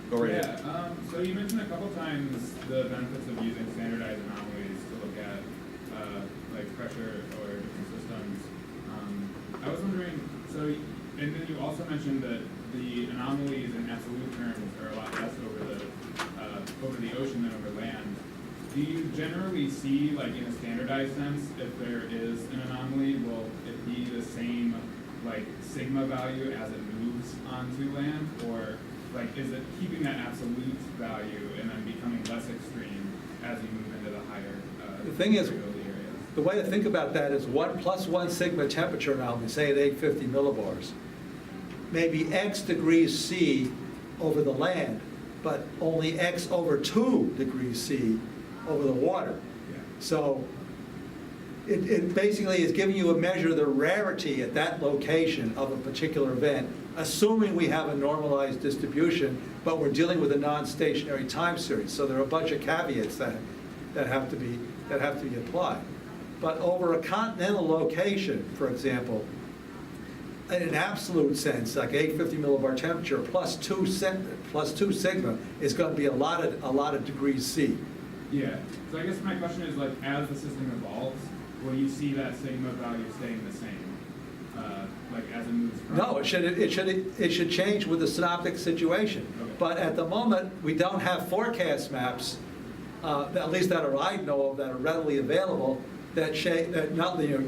Go right ahead. Yeah, so you mentioned a couple times the benefits of using standardized anomalies to look at like pressure or different systems. I was wondering, and then you also mentioned that the anomalies in absolute terms are a lot less over the ocean than over land. Do you generally see, like in a standardized sense, if there is an anomaly, will it be the same like sigma value as it moves onto land, or like is it keeping that absolute value and then becoming less extreme as you move into the higher The thing is, variability areas. the way to think about that is 1 + 1 sigma temperature anomaly, say at 850 millibars, maybe X degrees C over the land, but only X over 2 degrees C over the water. Yeah. So it basically is giving you a measure of the rarity at that location of a particular event, assuming we have a normalized distribution, but we're dealing with a non-stationary time series. So there are a bunch of caveats that have to be applied. But over a continental location, for example, in an absolute sense, like 850 millibar temperature plus 2 sigma is going to be a lot of degrees C. Yeah, so I guess my question is, like, as the system evolves, will you see that sigma value staying the same, like as it moves from? No, it should change with the synoptic situation. Okay. But at the moment, we don't have forecast maps, at least that I know of, that are readily available, that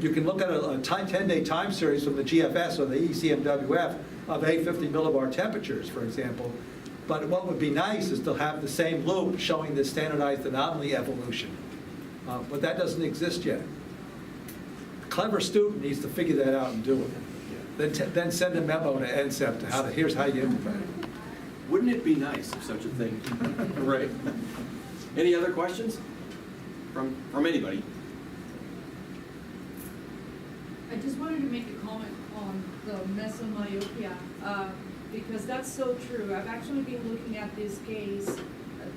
you can look at a 10-day time series from the GFS or the ECMWF of 850 millibar temperatures, for example. But what would be nice is to have the same loop showing the standardized anomaly evolution. But that doesn't exist yet. A clever student needs to figure that out and do it. Then send a memo to NCEP to here's how you implement it. Wouldn't it be nice if such a thing? Right. Any other questions from anybody? I just wanted to make a comment on the mesomyopia, because that's so true. I've actually been looking at this case,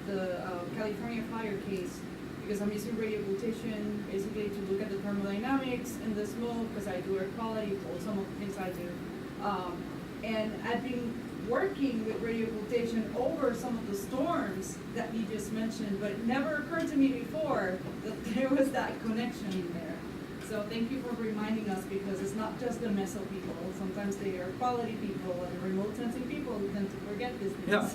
the California fire case, because I'm using radio occultation basically to look at the thermodynamics and the smoke, because I do air quality for some of the things I do. And I've been working with radio occultation over some of the storms that you just mentioned, but it never occurred to me before that there was that connection in there. So thank you for reminding us, because it's not just the meso people. Sometimes they are quality people and remote sensing people who tend to forget these things. Yeah.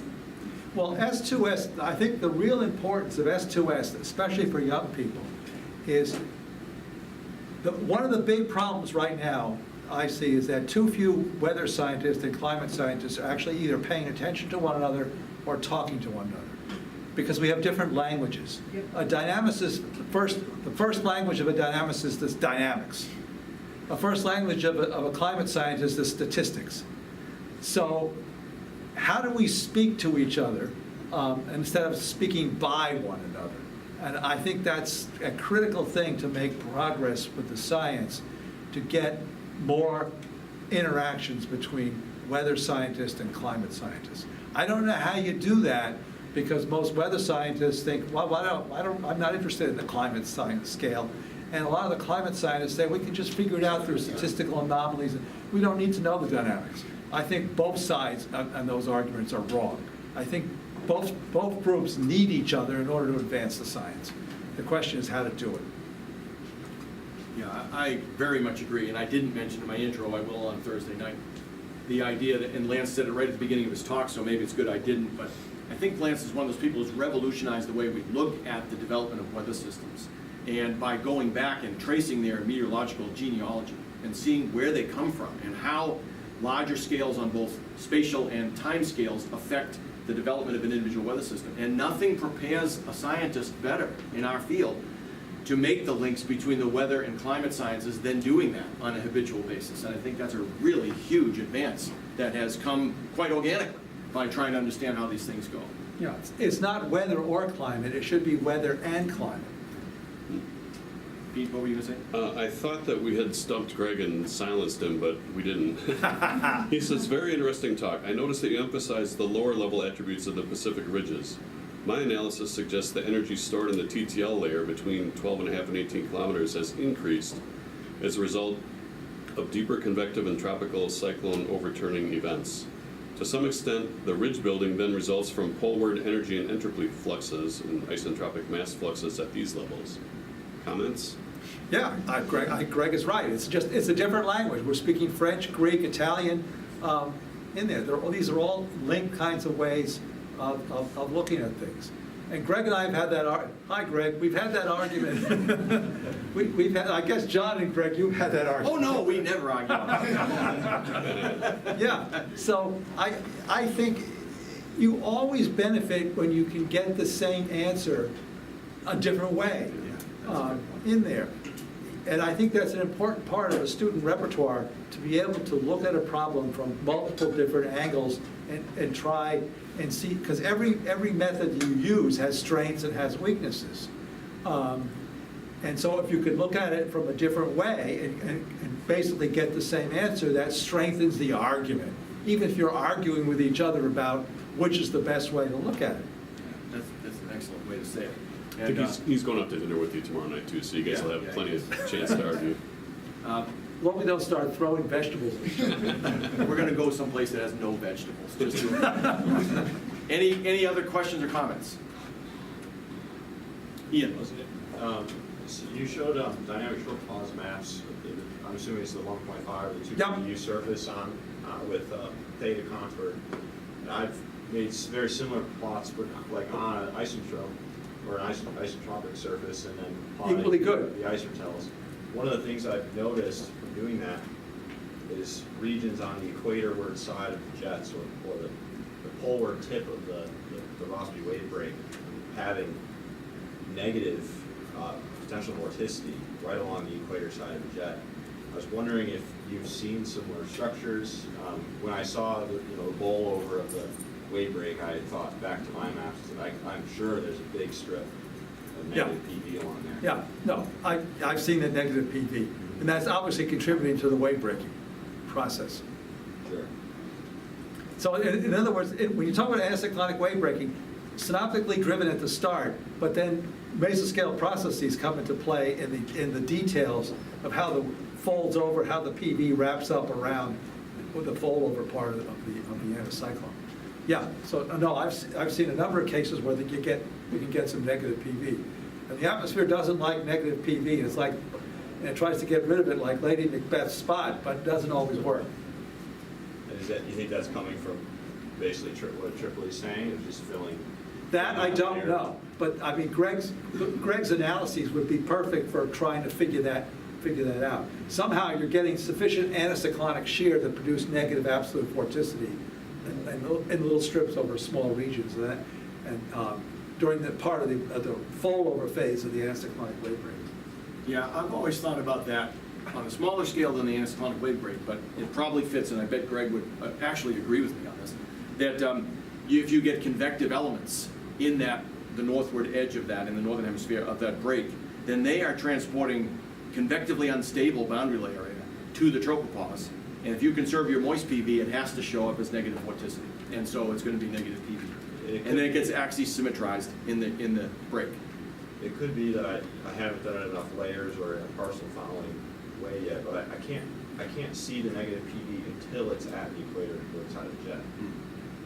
Well, S2S, I think the real importance of S2S, especially for young people, is one of the big problems right now I see is that too few weather scientists and climate scientists are actually either paying attention to one another or talking to one another, because we have different languages. Yep. A dynamicist, the first language of a dynamicist is dynamics. The first language of a climate scientist is statistics. So how do we speak to each other instead of speaking by one another? And I think that's a critical thing to make progress with the science, to get more interactions between weather scientists and climate scientists. I don't know how you do that, because most weather scientists think, well, I'm not interested in the climate science scale. And a lot of the climate scientists say, we can just figure it out through statistical anomalies. We don't need to know the dynamics. I think both sides on those arguments are wrong. I think both groups need each other in order to advance the science. The question is how to do it. Yeah, I very much agree, and I didn't mention in my intro, I will on Thursday night, the idea that, and Lance said it right at the beginning of his talk, so maybe it's good I didn't, but I think Lance is one of those people who's revolutionized the way we look at the development of weather systems. And by going back and tracing their meteorological genealogy and seeing where they come from and how larger scales on both spatial and time scales affect the development of an individual weather system. And nothing prepares a scientist better in our field to make the links between the weather and climate sciences than doing that on a habitual basis. And I think that's a really huge advance that has come quite organically by trying to understand how these things go. Yeah, it's not weather or climate, it should be weather and climate. Pete, what were you going to say? I thought that we had stumped Greg and silenced him, but we didn't. He says, very interesting talk. I noticed that you emphasized the lower level attributes of the Pacific ridges. My analysis suggests the energy stored in the TTL layer between 12.5 and 18 kilometers has increased as a result of deeper convective and tropical cyclone overturning events. To some extent, the ridge building then results from poleward energy and entropy fluxes and isentropic mass fluxes at these levels. Comments? Yeah, Greg is right. It's a different language. We're speaking French, Greek, Italian in there. These are all linked kinds of ways of looking at things. And Greg and I have had that. Hi, Greg. We've had that argument. we've had. I guess John and Greg, you've had that argument. Oh no, we never argue about that. Yeah. So I think you always benefit when you can get the same answer a different way that's a good point. in there. And I think that's an important part of a student repertoire, to be able to look at a problem from multiple different angles and try and see, because every method you use has strengths and has weaknesses. And so if you could look at it from a different way and basically get the same answer, that strengthens the argument, even if you're arguing with each other about which is the best way to look at it. That's an excellent way to say it. I think And, he's going out to dinner with you tomorrow night too, so you guys Yeah, will have yeah, plenty yeah. of chance to argue. Well, we don't start throwing vegetables at each other. We're gonna go someplace that has no vegetables, just to. Any other questions or comments? Ian? So you showed dynamic short pause maps. I'm assuming it's the 1.5 or the 2 Yep. PU surface on with theta contour. And I've made very similar plots, but like on an isotrope or an isotropic surface, and then plotting Equally good. the isotels. One of the things I've noticed from doing that is regions on the equatorward side of the jets, or the poleward tip of the Rossby wave break, having negative potential vorticity right along the equator side of the jet. I was wondering if you've seen similar structures. When I saw the bowl over of the wave break, I thought back to my maps, and I'm sure there's a big strip of Yeah. negative PV along there. Yeah, no, I've seen the negative PV, and that's obviously contributing to the wave breaking process. Sure. So in other words, when you talk about anticyclonic wave breaking, synoptically driven at the start, but then mesoscale processes come into play in the details of how the folds over, how the PV wraps up around the fold over part of the anticyclone. Yeah, so no, I've seen a number of cases where you can get some negative PV. And the atmosphere doesn't like negative PV. It's like, and it tries to get rid of it like Lady Macbeth's spot, but it doesn't always work. And is that, you think that's coming from basically what Tripoli's saying, or just filling? That I don't know, but I mean, Greg's analyses would be perfect for trying to figure that out. Somehow you're getting sufficient anticyclonic shear to produce negative absolute vorticity in little strips over small regions. And during the part of the fold-over phase of the anticyclonic wave break. Yeah, I've always thought about that on a smaller scale than the anticyclonic wave break, but it probably fits, and I bet Greg would actually agree with me on this, that if you get convective elements in the northward edge of that, in the northern hemisphere of that break, then they are transporting convectively unstable boundary layer area to the tropopause. And if you conserve your moist PV, it has to show up as negative vorticity. And so it's going to be negative PV. And then it gets axis symmetrized in the break. It could be that I haven't done enough layers or in a parcel following way yet, but I can't see the negative PV until it's at the equator side of the jet.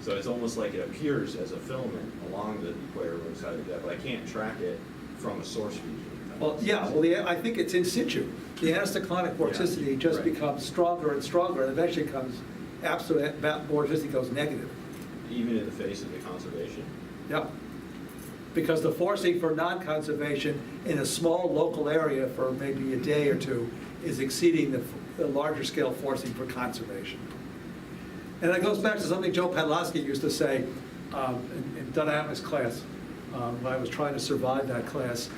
So it's almost like it appears as a filament along the equator side of the jet, but I can't track it from a source region. Well, yeah, I think it's in situ. The anticyclonic vorticity just right. becomes stronger and stronger, and eventually comes absolute vorticity goes negative. Even in the face of the conservation? Yep. Because the forcing for non-conservation in a small local area for maybe a day or two is exceeding the larger scale forcing for conservation. And it goes back to something Joe Padlowski used to say in dynamics class, when I was trying to survive that class.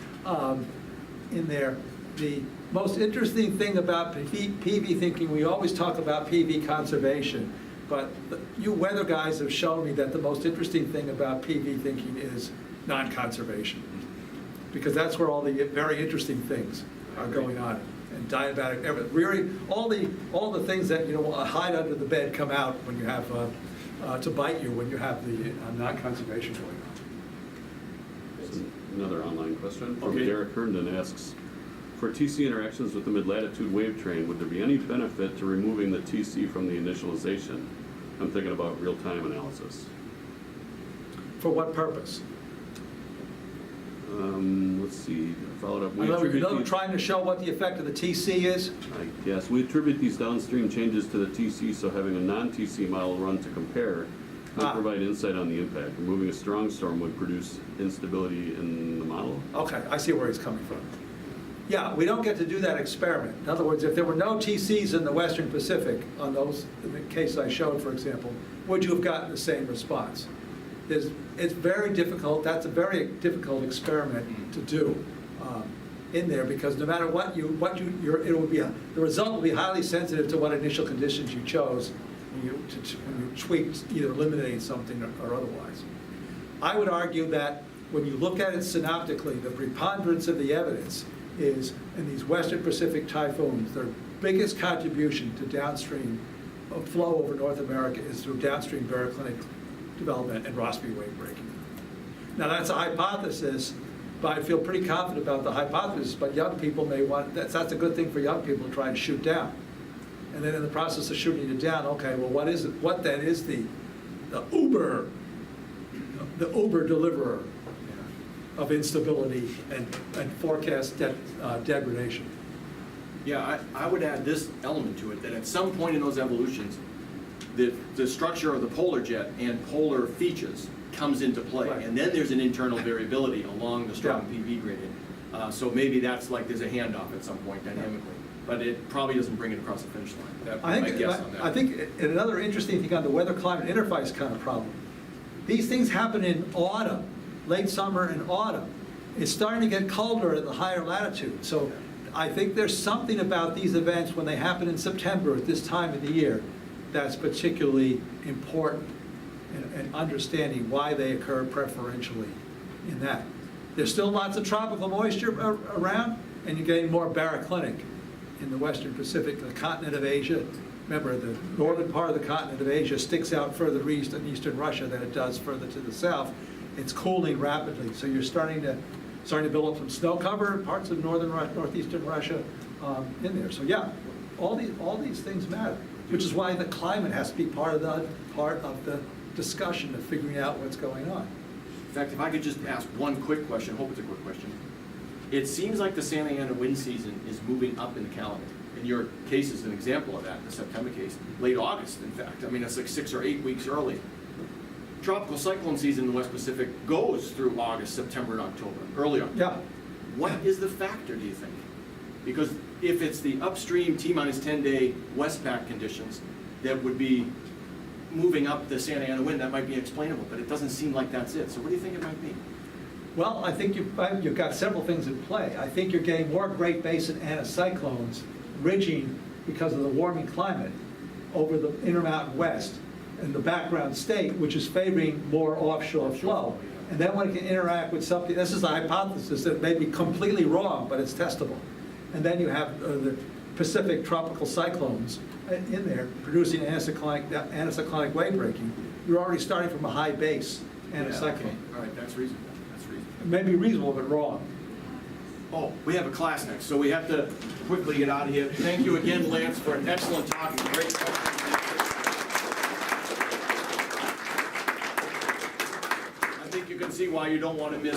In there, the most interesting thing about PV thinking, we always talk about PV conservation, but you weather guys have shown me that the most interesting thing about PV thinking is non-conservation, because that's where all the very interesting things are going on. And diabatic, really, all the things that hide under the bed come out when you have to bite you when you have the non-conservation going on. Another online question from Okay. Derek Herndon asks, for TC interactions with the mid-latitude wave train, would there be any benefit to removing the TC from the initialization? I'm thinking about real-time analysis. For what purpose? Let's see, followed up. We I know attribute you're these- trying to show what the effect of the TC is. I guess we attribute these downstream changes to the TC, so having a non-TC model run to compare might provide insight on the impact. Removing a strong storm would produce instability in the model. Okay, I see where he's coming from. Yeah, we don't get to do that experiment. In other words, if there were no TCs in the Western Pacific on those, in the case I showed, for example, would you have gotten the same response? it's very difficult, that's a very difficult experiment to do in there, because no matter what it will be, the result will be highly sensitive to what initial conditions you chose when you tweaked, either eliminating something or otherwise. I would argue that when you look at it synoptically, the preponderance of the evidence is in these Western Pacific typhoons, their biggest contribution to downstream flow over North America is through downstream baroclinic development and Rossby wave breaking. Now that's a hypothesis, but I feel pretty confident about the hypothesis, but young people may want, that's a good thing for young people to try and shoot down. And then in the process of shooting it down, okay, well what is it, what then is the Uber deliverer of instability and forecast degradation? Yeah, I would add this element to it, that at some point in those evolutions, the structure of the polar jet and polar features comes into play. Right. And then there's an internal variability along the strong Yeah. PV gradient. So maybe that's like there's a handoff at some point dynamically. But it probably doesn't bring it across the finish line. That's my guess on that. I think another interesting thing on the weather-climate interface kind of problem, these things happen in autumn, late summer and autumn. It's starting to get colder at the higher latitude. So I think there's something about these events when they happen in September at this time of the year that's particularly important in understanding why they occur preferentially in that. There's still lots of tropical moisture around, and you're getting more baroclinic in the Western Pacific, the continent of Asia. Remember, the northern part of the continent of Asia sticks out further east in eastern Russia than it does further to the south. It's cooling rapidly, so you're starting to build up some snow cover in parts of northeastern Russia in there. So yeah, all these things matter, which is why the climate has to be part of the discussion of figuring out what's going on. In fact, if I could just ask one quick question, I hope it's a quick question. It seems like the Santa Ana wind season is moving up in the calendar. And your case is an example of that, the September case. Late August, in fact. I mean, it's like 6 or 8 weeks early. Tropical cyclone season in the West Pacific goes through August, September, and October, early October. Yeah. What is the factor, do you think? Because if it's the upstream T-minus 10-day Westpac conditions that would be moving up the Santa Ana wind, that might be explainable, but it doesn't seem like that's it. So what do you think it might be? Well, I think you've got several things in play. I think you're getting more Great Basin anticyclones ridging because of the warming climate over the Intermountain West and the background state, which is favoring more offshore flow. And then when it can interact with something, this is a hypothesis that may be completely wrong, but it's testable. And then you have the Pacific tropical cyclones in there producing anticyclonic wave breaking. You're already starting from a high base anticyclone. Yeah, okay. All right, that's reasonable. That's reasonable. It may be reasonable, but wrong. Oh, we have a class next, so we have to quickly get out of here. Thank you again, Lance, for an excellent talk and great questions. I think you can see why you don't want to miss